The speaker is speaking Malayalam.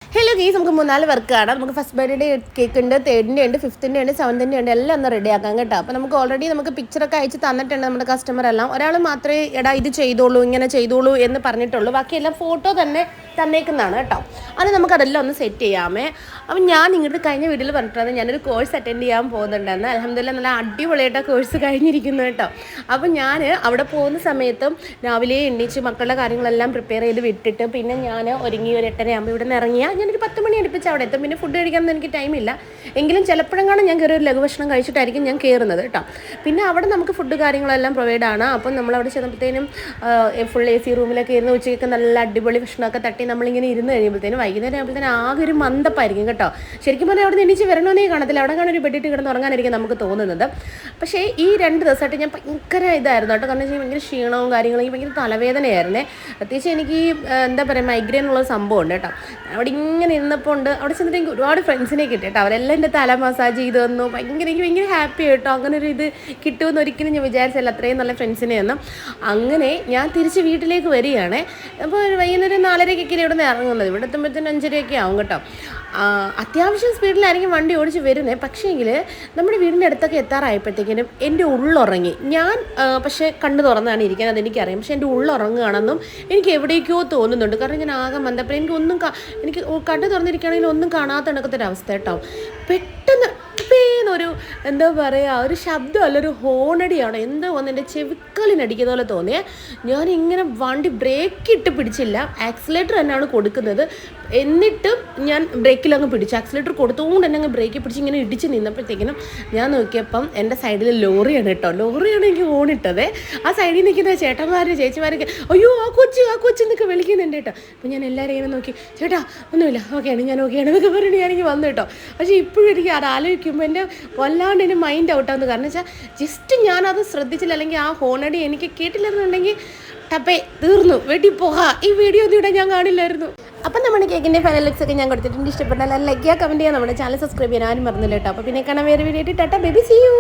ഹലോ ഗീസ്, നമുക്ക് 3-4 വർക്കാണ്. നമുക്ക് ഫസ്റ്റ് ബർത്ത്ഡേ കേക്ക് ഉണ്ട്, 3rd ഉണ്ട്, 5th ഉണ്ട്, 7th ഉണ്ട്, എല്ലാം ഒന്ന് റെഡി ആക്കാം കേട്ടോ. അപ്പോൾ നമുക്ക് ഓൾറെഡി നമുക്ക് പിക്ചറൊക്കെ അയച്ച് തന്നിട്ടുണ്ട് നമ്മുടെ കസ്റ്റമർ എല്ലാം. ഒരാൾ മാത്രമേ എടാ ഇത് ചെയ്തോളൂ, ഇങ്ങനെ ചെയ്തോളൂ എന്ന് പറഞ്ഞിട്ടുള്ളൂ. ബാക്കിയെല്ലാം ഫോട്ടോ തന്നെ തന്നേക്കുന്നതാണ് കേട്ടോ. അത് നമുക്കതെല്ലാം ഒന്ന് സെറ്റ് ചെയ്യാമേ. അപ്പം ഞാൻ നിങ്ങളുടെ കഴിഞ്ഞ വീഡിയോയിൽ പറഞ്ഞിട്ടുള്ളത് ഞാനൊരു കോഴ്സ് അറ്റൻഡ് ചെയ്യാൻ പോകുന്നുണ്ടെന്ന്. അൽഹംദുലില്ലാ നല്ല അടിപൊളിയായിട്ട് കോഴ്സ് കഴിഞ്ഞിരിക്കുന്നു കേട്ടോ. അപ്പം ഞാൻ അവിടെ പോകുന്ന സമയത്തും രാവിലെ എണ്ണീച്ച് മക്കളുടെ കാര്യങ്ങളെല്ലാം പ്രിപ്പയർ ചെയ്ത് വിട്ടിട്ട് പിന്നെ ഞാൻ ഒരുങ്ങി ഒരു 8:30 ആകുമ്പോൾ ഇവിടെ നിന്ന് ഇറങ്ങിയാൽ ഞാനൊരു 10 മണി അടുപ്പിച്ച് അവിടെ എത്തും. പിന്നെ ഫുഡ് കഴിക്കാനൊന്നും എനിക്ക് ടൈമില്ല. എങ്കിലും ചിലപ്പോഴെങ്ങാനും ഞാൻ കയറി ഒരു ലഘുഭക്ഷണം കഴിച്ചിട്ടായിരിക്കും ഞാൻ കയറുന്നത് കേട്ടോ. പിന്നെ അവിടെ നമുക്ക് ഫുഡ് കാര്യങ്ങളെല്ലാം പ്രൊവൈഡ് ആണ്. അപ്പം നമ്മളവിടെ ചെന്നപ്പോഴത്തേനും ഫുൾ AC റൂമിലൊക്കെ ഇരുന്ന് ഉച്ചയ്ക്ക് നല്ല അടിപൊളി ഭക്ഷണമൊക്കെ തട്ടി നമ്മളിങ്ങനെ ഇരുന്ന് കഴിയുമ്പോഴത്തേനും വൈകുന്നേരം ആകുമ്പോഴത്തേനും ആകെ ഒരു മന്ദപ്പായിരിക്കും കേട്ടോ. ശരിക്കും പറഞ്ഞാൽ അവിടെ നിന്ന് എണീച്ച് വരണമെന്നേ കാണത്തില്ല. അവിടെ കാണാൻ ഒരു ബെഡിട്ട് കിടന്ന് ഉറങ്ങാനായിരിക്കും നമുക്ക് തോന്നുന്നത്. പക്ഷേ ഈ 2 ദിവസമായിട്ട് ഞാൻ ഭയങ്കര ഇതായിരുന്നു കേട്ടോ. കാരണം വെച്ചാൽ ഭയങ്കര ക്ഷീണവും കാര്യങ്ങളും, എനിക്ക് ഭയങ്കര തലവേദനയായിരുന്നേ. പ്രത്യേകിച്ച് എനിക്ക് എന്താ പറയുക മൈഗ്രെയിൻ ഉള്ള സംഭവം ഉണ്ട് കേട്ടോ. അവിടെ ഇങ്ങനെ ഇരുന്നപ്പോൾ ഉണ്ട് അവിടെ ചെന്നിട്ട് എനിക്ക് ഒരുപാട് ഫ്രണ്ട്സിനെ കിട്ടി കേട്ടോ. അവരെല്ലാം എൻ്റെ തല മസാജ് ചെയ്ത് തന്നു. എനിക്ക് ഭയങ്കര ഹാപ്പി കേട്ടോ. അങ്ങനെ ഒരു ഇത് കിട്ടുമെന്ന് ഒരിക്കലും ഞാൻ വിചാരിച്ചില്ല. അത്രയും നല്ല ഫ്രണ്ട്സിനെ ഒന്നും. അങ്ങനെ ഞാൻ തിരിച്ച് വീട്ടിലേക്ക് വരികയാണേ. അപ്പോൾ വൈകുന്നേരം 4:30-ക്കൊക്കെ ഇവിടെ നിന്ന് ഇറങ്ങുന്നത്. ഇവിടെ എത്തുമ്പോഴത്തേനും 5:30-ഒക്കെ ആവും കേട്ടോ. അത്യാവശ്യം സ്പീഡിലായിരിക്കും വണ്ടി ഓടിച്ച് വരുന്നത്. പക്ഷേങ്കിൽ നമ്മുടെ വീടിൻ്റെ അടുത്തൊക്കെ എത്താറായപ്പോഴത്തേക്കിനും എൻ്റെ ഉള്ളുറങ്ങി. ഞാൻ പക്ഷേ കണ്ണ് തുറന്നാണ് ഇരിക്കുന്നത്, അതെനിക്കറിയാം. പക്ഷേ എൻ്റെ ഉള്ളുറങ്ങുകയാണെന്നും എനിക്ക് എവിടേക്കോ തോന്നുന്നുണ്ട്. കാരണം ഞാൻ ആകെ മന്ദപ്പോൾ എനിക്ക് കണ്ണ് തുറന്നിരിക്കുകയാണെങ്കിൽ ഒന്നും കാണാത്ത കണക്കത്തൊരവസ്ഥ കേട്ടോ. പെട്ടെന്ന് ഒരു എന്താ പറയുക ഒരു ശബ്ദമല്ല, ഒരു ഹോണടിയാണ്. എന്തോ വന്ന് എൻ്റെ ചെവിക്കലിനടിക്കുന്ന പോലെ തോന്നിയേ. ഞാനിങ്ങനെ വണ്ടി ബ്രേക്ക് ഇട്ട് പിടിച്ചില്ല, ആക്സിലേറ്റർ തന്നെയാണ് കൊടുക്കുന്നത്. എന്നിട്ടും ഞാൻ ബ്രേക്കിലങ്ങ് പിടിച്ചു. ആക്സിലേറ്റർ കൊടുത്തുകൊണ്ട് തന്നെ അങ്ങ് ബ്രേക്ക് പിടിച്ച് ഇങ്ങനെ ഇടിച്ച് നിന്നപ്പോഴത്തേക്കിനും ഞാൻ നോക്കിയപ്പം എൻ്റെ സൈഡിൽ ലോറിയാണ് കേട്ടോ. ലോറിയാണ് എനിക്ക് ഓണിട്ടത്. ആ സൈഡിൽ നിൽക്കുന്ന ചേട്ടന്മാർ ചേച്ചിമാരൊക്കെ അയ്യോ ആ കൊച്ചു എന്നൊക്കെ വിളിക്കുന്നുണ്ട് കേട്ടോ. അപ്പം ഞാൻ എല്ലാവരും ഇങ്ങനെ നോക്കി, ചേട്ടാ ഒന്നുമില്ല, ഓക്കെയാണ്, ഞാൻ ഓക്കെയാണ് എന്നൊക്കെ പറഞ്ഞിട്ട് ഞാനെനിക്ക് വന്നു കേട്ടോ. പക്ഷേ ഇപ്പോഴും എനിക്ക് അത് ആലോചിക്കുമ്പോൾ എൻ്റെ വല്ലാണ്ട് എൻ്റെ മൈൻഡ് ഔട്ടാകുന്നു. കാരണം വെച്ചാൽ ജസ്റ്റ് ഞാനത് ശ്രദ്ധിച്ചില്ല, അല്ലെങ്കിൽ ആ ഹോണടി എനിക്ക് കേട്ടില്ലെന്നുണ്ടെങ്കിൽ ടപ്പേ തീർന്നു, വീട്ടിൽ പോകാം, ഈ വീഡിയോ ഒന്നും ഇവിടെ ഞാൻ കാണില്ലായിരുന്നു. അപ്പം നമ്മുടെ കേക്കിൻ്റെ ഫൈനൽ ലുക്സ് ഒക്കെ ഞാൻ കൊടുത്തിട്ടുണ്ട്. ഇഷ്ടപ്പെട്ടാൽ ലൈക്ക് ചെയ്യുക, കമൻറ്റ് ചെയ്യുക, നമ്മുടെ ചാനൽ സബ്സ്ക്രൈബ് ചെയ്യാൻ ആരും മറന്നില്ല കേട്ടോ. അപ്പോൾ പിന്നെ കാണാൻ വേറെ വീഡിയോ ആയിട്ട് ടാറ്റാ ബേബി, സീ യു.